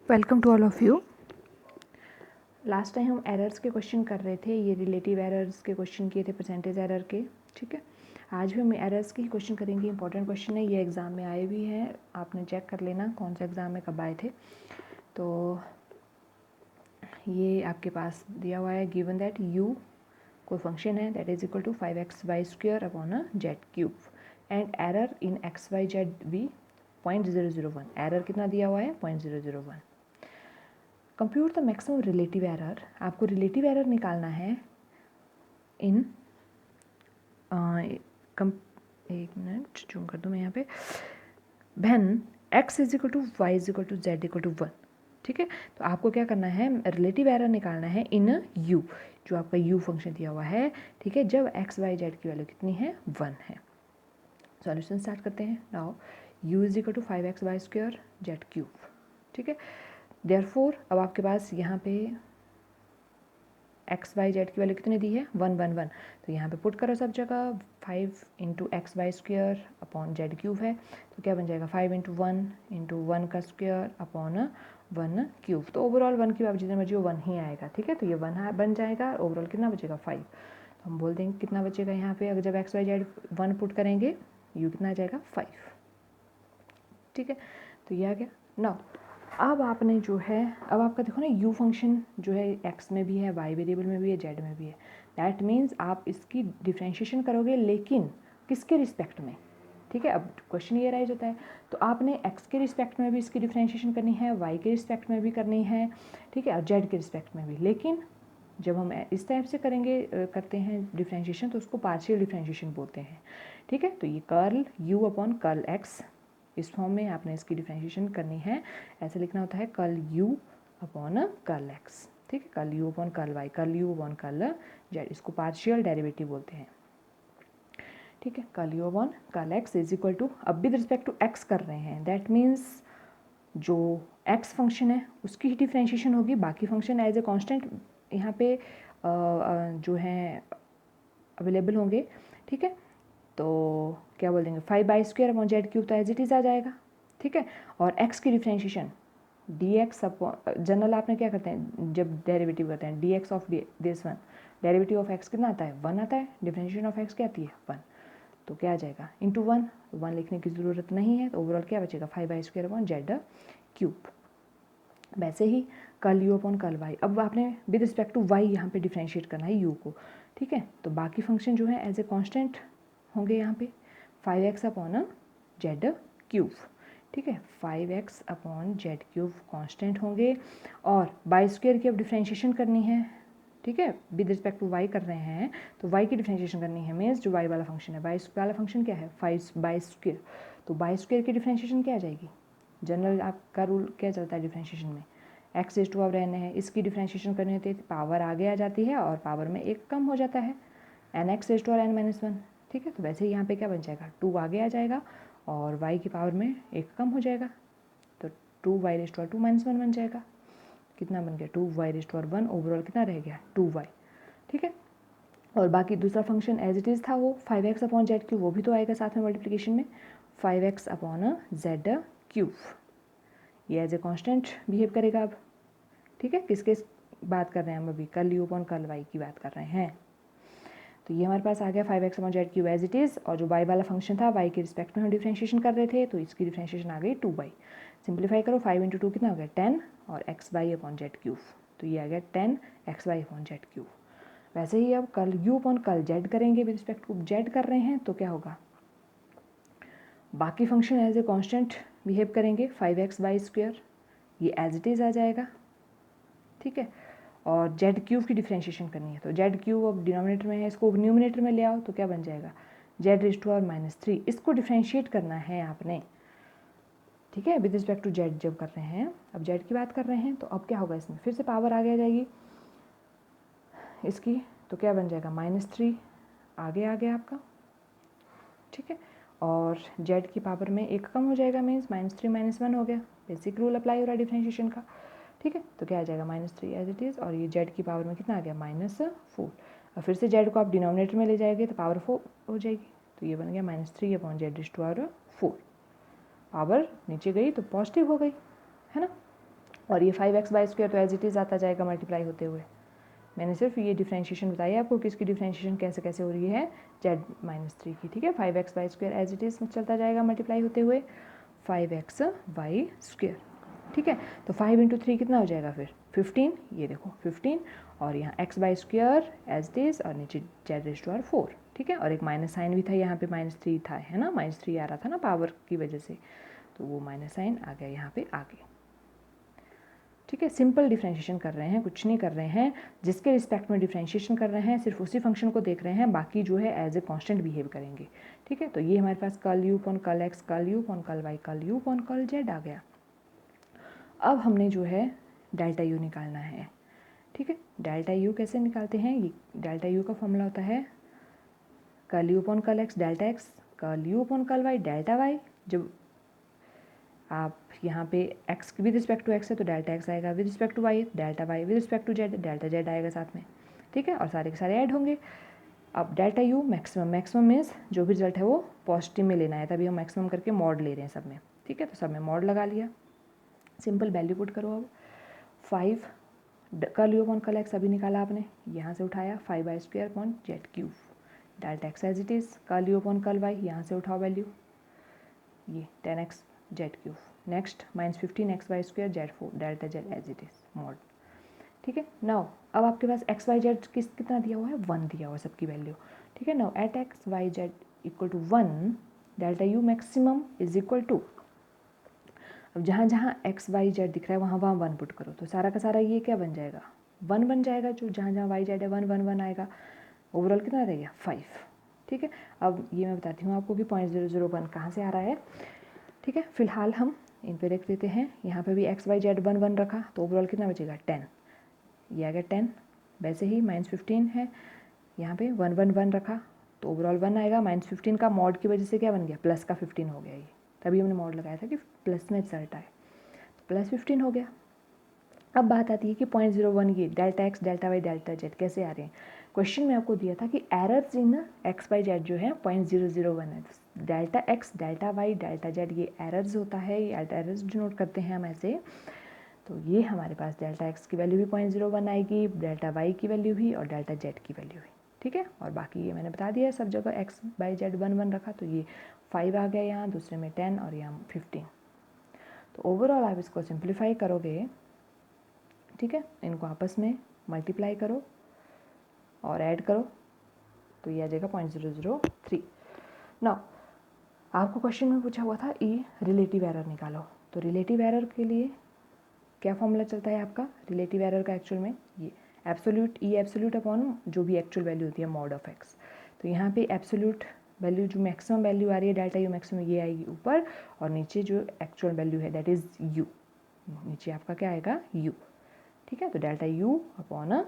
Welcome to all of you. Last time हम errors के क्वेश्चन कर रहे थे, ये रिलेटिव एरर्स के क्वेश्चन किए थे, परसेंटेज एरर के। ठीक है, आज भी हम एरर्स के ही क्वेश्चन करेंगे। इंपॉर्टेंट क्वेश्चन है, ये एग्ज़ाम में आए भी हैं, आपने चेक कर लेना कौन सा एग्ज़ाम में कब आए थे। तो ये आपके पास दिया हुआ है, गिवन दैट यू कोई फंक्शन है that is equal to 5xy² upon a z³ and error in xy/z v 0.001। Error कितना दिया हुआ है? 0.001। Compute the maximum relative error. आपको रिलेटिव एरर निकालना है इन एक मिनट जूम कर दूँ मैं यहाँ पे। When x is equal to y is equal to z equal to 1। ठीक है, तो आपको क्या करना है, रिलेटिव एरर निकालना है इन u, जो आपका u फंक्शन दिया हुआ है। ठीक है, जब x y z की वैल्यू कितनी है? 1 है। सॉल्यूशन स्टार्ट करते हैं। Now u is equal to 5xy² z³। ठीक है, देयरफॉर अब आपके पास यहाँ पे एक्स वाई जेड की वैल्यू कितनी दी है? 1 1 1। तो यहाँ पे पुट करो सब जगह। 5 into x y square upon z³ है, तो क्या बन जाएगा? 5 इंटू 1 इंटू 1 का स्क्वेयर अपॉन 1³ तो ओवरऑल 1³ आप जितने मर्जी हो 1 ही आएगा। ठीक है, तो ये 1 बन जाएगा। ओवरऑल कितना बचेगा? 5। तो हम बोल देंगे कितना बचेगा यहाँ पे, अगर जब एक्स वाई जेड 1 पुट करेंगे, u कितना आ जाएगा? 5। ठीक है, तो ये आ गया। नाउ अब आपने जो है, अब आपका देखो ना, u फंक्शन जो है x में भी है, y वेरिएबल में भी है, z में भी है। दैट मीन्स आप इसकी डिफ्रेंशिएशन करोगे, लेकिन किसके रिस्पेक्ट में? ठीक है, अब क्वेश्चन ये राइज होता है, तो आपने x के रिस्पेक्ट में भी इसकी डिफ्रेंशिएशन करनी है, y के रिस्पेक्ट में भी करनी है, ठीक है, और z के रिस्पेक्ट में भी। लेकिन जब हम इस टाइप से करते हैं डिफ्रेंशिएशन, तो उसको पार्शियल डिफ्रेंशिएशन बोलते हैं। ठीक है, तो ये curl u upon curl x, इस फॉर्म में आपने इसकी डिफ्रेंशिएशन करनी है। ऐसे लिखना होता है curl u upon curl x। ठीक है, curl u upon curl y, curl u upon curl z, इसको पार्शियल डेरिवेटिव बोलते हैं। ठीक है, curl u upon curl x is equal to, अब विद रिस्पेक्ट टू x कर रहे हैं, दैट मीन्स जो x फंक्शन है उसकी ही डिफ्रेंशिएशन होगी, बाकी फंक्शन एज ए कॉन्स्टेंट यहाँ पे जो है अवेलेबल होंगे। ठीक है, तो क्या बोल देंगे? 5/² अपॉन z³ तो एज इट इज़ आ जाएगा। ठीक है, और x की डिफ्रेंशिएशन dx अपॉन, जनरल आपने क्या करते हैं जब डेरिवेटिव करते हैं, dx of this one, derivative of x कितना आता है? 1 आता है। डिफ्रेंशिएशन ऑफ x क्या आती है? 1। तो क्या आ जाएगा? इंटू 1, 1 लिखने की ज़रूरत नहीं है, तो ओवरऑल क्या बचेगा? 5/² अपॉन z³। वैसे ही curl u upon curl y, अब आपने विद रिस्पेक्ट टू y यहाँ पे डिफ्रेंशिएट करना है u को। ठीक है, तो बाकी फंक्शन जो है एज ए कॉन्स्टेंट होंगे यहाँ पे, 5x अपॉन z³। ठीक है, 5x अपॉन z³ कॉन्स्टेंट होंगे, और y² की अब डिफ्रेंशिएशन करनी है। ठीक है, विद रिस्पेक्ट टू y कर रहे हैं, तो y की डिफ्रेंशिएशन करनी है, मीन्स जो y वाला फंक्शन है, y वाला फंक्शन क्या है? 5/²। तो y² की डिफ्रेंशिएशन क्या आ जाएगी? जनरल आपका रूल क्या चलता है डिफ्रेंशिएशन में? x इज टू अब रहने हैं, इसकी डिफ्रेंशिएशन करनी होती है, पावर आगे आ जाती है और पावर में एक कम हो जाता है, nx इज टू और n-1। ठीक है, तो वैसे ही यहाँ पे क्या बन जाएगा? 2 आगे आ जाएगा और y की पावर में एक कम हो जाएगा, तो 2y रेज़ टू और 2-1 बन जाएगा। कितना बन गया? 2y रेज़ टू और 1। ओवरऑल कितना रह गया? 2y। ठीक है, और बाकी दूसरा फंक्शन एज इट इज़ था वो 5x अपॉन z³, वो भी तो आएगा साथ में मल्टीप्लिकेशन में, 5x अपॉन z³। ये एज ए कॉन्स्टेंट बिहेव करेगा अब। ठीक है, किसके बात कर रहे हैं हम अभी? Curl u upon curl y की बात कर रहे हैं। तो ये हमारे पास आ गया 5x upon z³ as it is, और जो y वाला फंक्शन था y के रिस्पेक्ट में हम डिफ्रेंशिएशन कर रहे थे, तो इसकी डिफ्रेंशिएशन आ गई 2y। सिंप्लीफाई करो, 5 इंटू 2 कितना हो गया? 10, और xy अपॉन z³, तो ये आ गया 10xy अपॉन z³। वैसे ही अब curl u upon curl z करेंगे, विद रिस्पेक्ट टू z कर रहे हैं, तो क्या होगा? बाकी function as a constant behave करेंगे, 5xy², ये एज इट इज़ आ जाएगा। ठीक है, और z³ की डिफ्रेंशिएशन करनी है, तो z³ अब डिनोमिनेटर में है, इसको न्यूमिनेटर में ले आओ, तो क्या बन जाएगा? z रेज़ टू और -3, इसको डिफ्रेंशिएट करना है आपने। ठीक है, विद रिस्पेक्ट टू z जब कर रहे हैं, अब z की बात कर रहे हैं, तो अब क्या होगा? इसमें फिर से पावर आगे आ जाएगी इसकी, तो क्या बन जाएगा? -3 आगे आ गया आपका। ठीक है, और z की पावर में एक कम हो जाएगा, मीन्स -3 -1 हो गया। बेसिक रूल अप्लाई हो रहा है डिफ्रेंशिएशन का। ठीक है, तो क्या आ जाएगा? -3 एज इट इज़, और ये z की पावर में कितना आ गया? -4। और फिर से z को आप डिनोमिनेटर में ले जाएंगे तो पावर 4 हो जाएगी, तो ये बन गया -3 अपॉन z रेज़ टू और 4। पावर नीचे गई तो पॉजिटिव हो गई, है ना? और ये 5x/² तो एज इट इज़ आता जाएगा मल्टीप्लाई होते हुए। मैंने सिर्फ ये डिफ्रेंशिएशन बताई आपको कि इसकी डिफ्रेंशिएशन कैसे कैसे हो रही है z-3 की, ठीक है। 5x/² एज इट इज़ चलता जाएगा मल्टीप्लाई होते हुए 5x/² ठीक है। तो 5 × 3 कितना हो जाएगा फिर 15, ये देखो 15, और यहाँ x/² एज इट इज़ और नीचे z⁴ ठीक है। और एक माइनस साइन भी था यहाँ पे, -3 था, है ना, -3 आ रहा था ना पावर की वजह से, तो वो माइनस साइन आ गया यहाँ पे आगे, ठीक है। सिंपल डिफ्रेंशिएशन कर रहे हैं, कुछ नहीं कर रहे हैं, जिसके रिस्पेक्ट में डिफ्रेंशिएशन कर रहे हैं सिर्फ उसी फंक्शन को देख रहे हैं, बाकी जो है एज ए कांस्टेंट बिहेव करेंगे, ठीक है। तो ये हमारे पास curl u upon curl x, curl u upon curl y, curl u upon curl z आ गया। अब हमने जो है डेल्टा u निकालना है, ठीक है। डेल्टा u कैसे निकालते हैं, ये डेल्टा u का फॉर्मूला होता है curl u upon curl x delta x, curl u upon curl y delta y। जब आप यहाँ पे x with respect to x है तो डेल्टा x आएगा, with respect to y delta y, with respect to z delta z आएगा साथ में, ठीक है। और सारे के सारे ऐड होंगे। अब delta u maximum, maximum means जो भी रिजल्ट है वो पॉजिटिव में लेना है, तभी हम मैक्सिमम करके मॉड ले रहे हैं सब में, ठीक है। तो सब में मॉड लगा लिया, सिंपल वैल्यू पुट करो। अब 5 curl u upon curl x अभी निकाला आपने, यहाँ से उठाया 5/² upon z³ delta x as it is, curl u upon curl y यहाँ से उठाओ वैल्यू, ये 10x z³ next -15x/² z4 delta z as it is mod, ठीक है। नाउ अब आपके पास x y z कितना दिया हुआ है, 1 दिया हुआ है सबकी वैल्यू, ठीक है। Now at x y z equal to 1 delta u maximum is equal to, अब जहाँ जहाँ x y z दिख रहा है वहाँ वहाँ 1 पुट करो, तो सारा का सारा ये क्या बन जाएगा 1 बन जाएगा, जो जहाँ जहाँ y z है 1 1 1 आएगा, ओवरऑल कितना रहेगा 5, ठीक है। अब ये मैं बताती हूँ आपको कि 0.001 कहाँ से आ रहा है, ठीक है। फिलहाल हम इन पे रख देते हैं, यहाँ पे भी x y z 1 1 रखा तो ओवरऑल कितना बचेगा 10, ये आ गया 10। वैसे ही -15 है, यहाँ पे 1 1 1 रखा तो ओवरऑल 1 आएगा, -15 का मॉड की वजह से क्या बन गया प्लस का 15 हो गया, ये तभी हमने मॉड लगाया था कि प्लस में रिजल्ट आए, तो +15 हो गया। अब बात आती है कि 0.01 ये delta x delta y delta z कैसे आ रहे हैं। क्वेश्चन में आपको दिया था कि errors in x y z जो है 0.001 है, delta x delta y delta z ये एरर्स होता है, ये एरर्स डिनोट करते हैं हम ऐसे। तो ये हमारे पास डेल्टा x की वैल्यू भी 0.01 आएगी, डेल्टा y की वैल्यू भी और डेल्टा z की वैल्यू भी, ठीक है। और बाकी ये मैंने बता दिया है, सब जगह x by z 1 1 रखा तो ये 5 आ गया यहाँ, दूसरे में 10 और यहाँ 15। तो ओवरऑल आप इसको सिंप्लीफाई करोगे, ठीक है, इनको आपस में मल्टीप्लाई करो और ऐड करो तो ये आ जाएगा 0.003। नाउ आपको क्वेश्चन में पूछा हुआ था ई रिलेटिव एरर निकालो, तो रिलेटिव एरर के लिए क्या फॉर्मूला चलता है आपका रिलेटिव एरर का, एक्चुअल में ये एब्सोल्यूट ई एब्सोल्यूट अपॉन जो भी एक्चुअल वैल्यू होती है मॉड ऑफ एक्स। तो यहाँ पे एब्सोल्यूट वैल्यू जो मैक्सिमम वैल्यू आ रही है डेल्टा यू मैक्सिमम ये आएगी ऊपर, और नीचे जो एक्चुअल वैल्यू है दैट इज़ यू, नीचे आपका क्या आएगा यू, ठीक है। तो delta U upon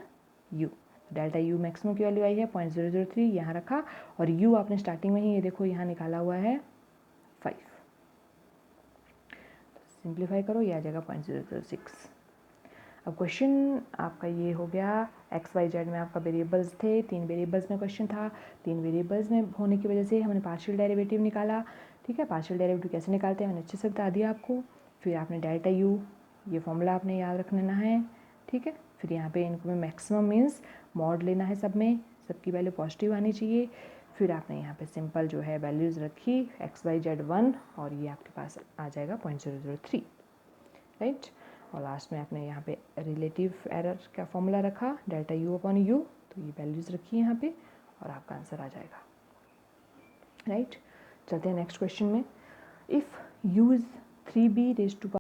you, delta U maximum की वैल्यू आई है 0.003 यहाँ रखा, और यू आपने स्टार्टिंग में ही ये देखो यहाँ निकाला हुआ है 5, सिंप्लीफाई करो ये आ जाएगा 0.006। अब क्वेश्चन आपका ये हो गया एक्स वाई जेड में आपका वेरिएबल्स थे, 3 वेरिएबल्स में क्वेश्चन था, 3 वेरिएबल्स में होने की वजह से हमने पार्शियल डेरिवेटिव निकाला, ठीक है। पार्शियल डेरिवेटिव कैसे निकालते हैं मैंने अच्छे से बता दिया आपको। फिर आपने डेल्टा यू ये फॉर्मूला आपने याद रखना है, ठीक है। फिर यहाँ पे इनको में मैक्सिमम मीन्स मॉड लेना है, सब में सबकी वैल्यू पॉजिटिव आनी चाहिए। फिर आपने यहाँ पे सिंपल जो है वैल्यूज़ रखी एक्स वाई जेड 1 और ये आपके पास आ जाएगा 0.003, राइट। और लास्ट में आपने यहाँ पे रिलेटिव एरर का फॉर्मूला रखा डेल्टा यू अपॉन यू, तो ये वैल्यूज़ रखी यहाँ पे और आपका आंसर आ जाएगा, राइट। चलते हैं नेक्स्ट क्वेश्चन में। If u is 3b raise to